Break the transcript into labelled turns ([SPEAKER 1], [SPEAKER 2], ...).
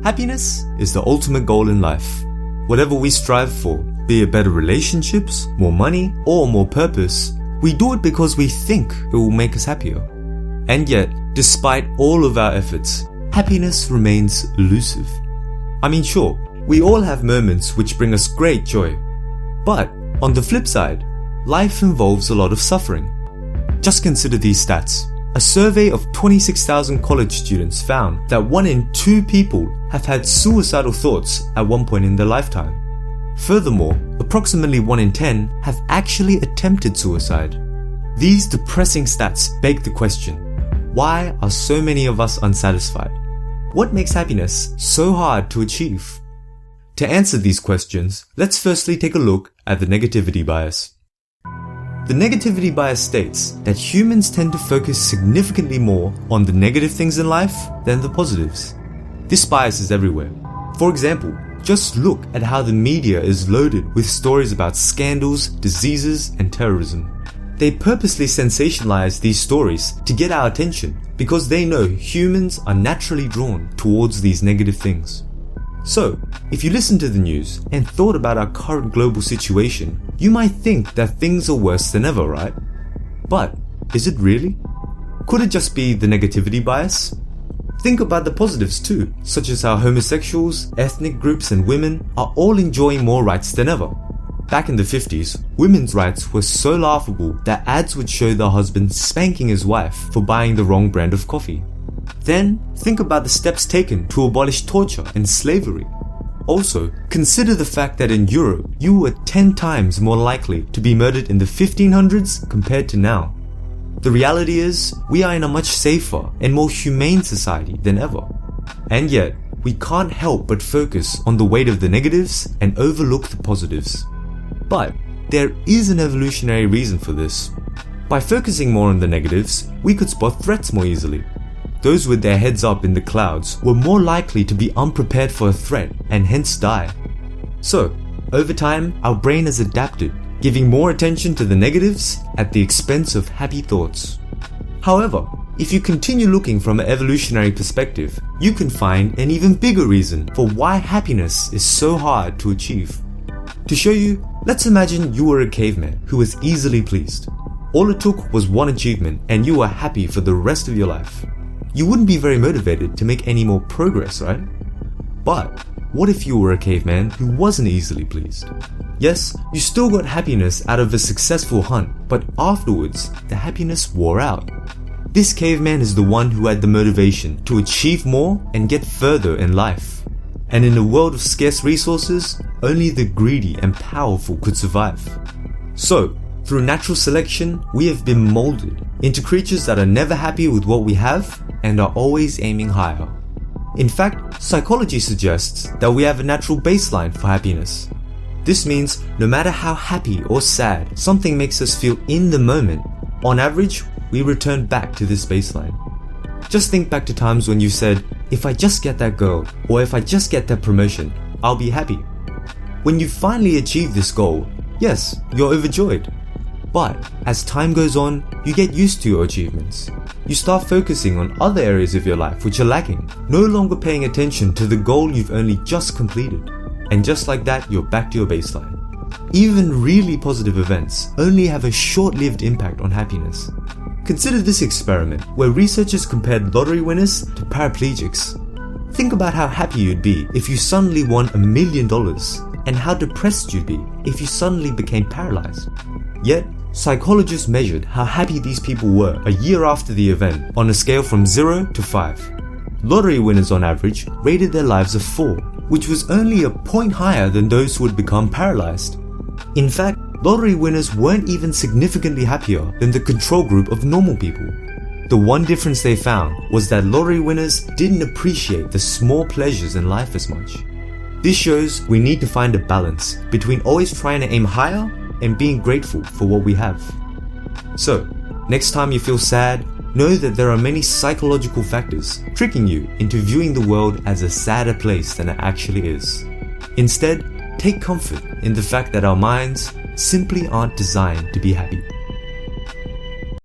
[SPEAKER 1] Happiness is the ultimate goal in life. Whatever we strive for, be it better relationships, more money, or more purpose, we do it because we think it will make us happier. And yet, despite all of our efforts, happiness remains elusive. I mean, sure, we all have moments which bring us great joy. But on the flip side, life involves a lot of suffering. Just consider these stats. A survey of 26,000 college students found that 1 in 2 people have had suicidal thoughts at one point in their lifetime. Furthermore, approximately 1 in 10 have actually attempted suicide. These depressing stats beg the question, why are so many of us unsatisfied? What makes happiness so hard to achieve? To answer these questions, let's firstly take a look at the negativity bias. The negativity bias states that humans tend to focus significantly more on the negative things in life than the positives. This bias is everywhere. For example, just look at how the media is loaded with stories about scandals, diseases, and terrorism. They purposely sensationalize these stories to get our attention because they know humans are naturally drawn towards these negative things. So, if you listen to the news and thought about our current global situation, you might think that things are worse than ever, right? But is it really? Could it just be the negativity bias? Think about the positives too, such as how homosexuals, ethnic groups and women are all enjoying more rights than ever. Back in the 50s, women's rights were so laughable that ads would show the husband spanking his wife for buying the wrong brand of coffee. Then, think about the steps taken to abolish torture and slavery. Also, consider the fact that in Europe, you were 10 times more likely to be murdered in the 1500s compared to now. The reality is, we are in a much safer and more humane society than ever. And yet, we can't help but focus on the weight of the negatives and overlook the positives. But there is an evolutionary reason for this. By focusing more on the negatives, we could spot threats more easily. Those with their heads up in the clouds were more likely to be unprepared for a threat and hence die. So, over time, our brain has adapted, giving more attention to the negatives at the expense of happy thoughts. However, if you continue looking from an evolutionary perspective, you can find an even bigger reason for why happiness is so hard to achieve. To show you, let's imagine you were a caveman who was easily pleased. All it took was one achievement and you were happy for the rest of your life. You wouldn't be very motivated to make any more progress, right? But what if you were a caveman who wasn't easily pleased? Yes, you still got happiness out of a successful hunt, but afterwards, the happiness wore out. This caveman is the one who had the motivation to achieve more and get further in life. And in a world of scarce resources, only the greedy and powerful could survive. So, through natural selection, we have been molded into creatures that are never happy with what we have and are always aiming higher. In fact, psychology suggests that we have a natural baseline for happiness. This means no matter how happy or sad something makes us feel in the moment, on average, we return back to this baseline. Just think back to times when you said, if I just get that girl, or if I just get that promotion, I'll be happy. When you finally achieve this goal, yes, you're overjoyed. But as time goes on, you get used to your achievements. You start focusing on other areas of your life which are lacking, no longer paying attention to the goal you've only just completed. And just like that, you're back to your baseline. Even really positive events only have a short-lived impact on happiness. Consider this experiment where researchers compared lottery winners to paraplegics. Think about how happy you'd be if you suddenly won $1 million and how depressed you'd be if you suddenly became paralyzed. Yet, psychologists measured how happy these people were a year after the event on a scale from 0 to 5. Lottery winners on average rated their lives a 4, which was only a point higher than those who had become paralyzed. In fact, lottery winners weren't even significantly happier than the control group of normal people. The one difference they found was that lottery winners didn't appreciate the small pleasures in life as much. This shows we need to find a balance between always trying to aim higher and being grateful for what we have. So, next time you feel sad, know that there are many psychological factors tricking you into viewing the world as a sadder place than it actually is. Instead, take comfort in the fact that our minds simply aren't designed to be happy.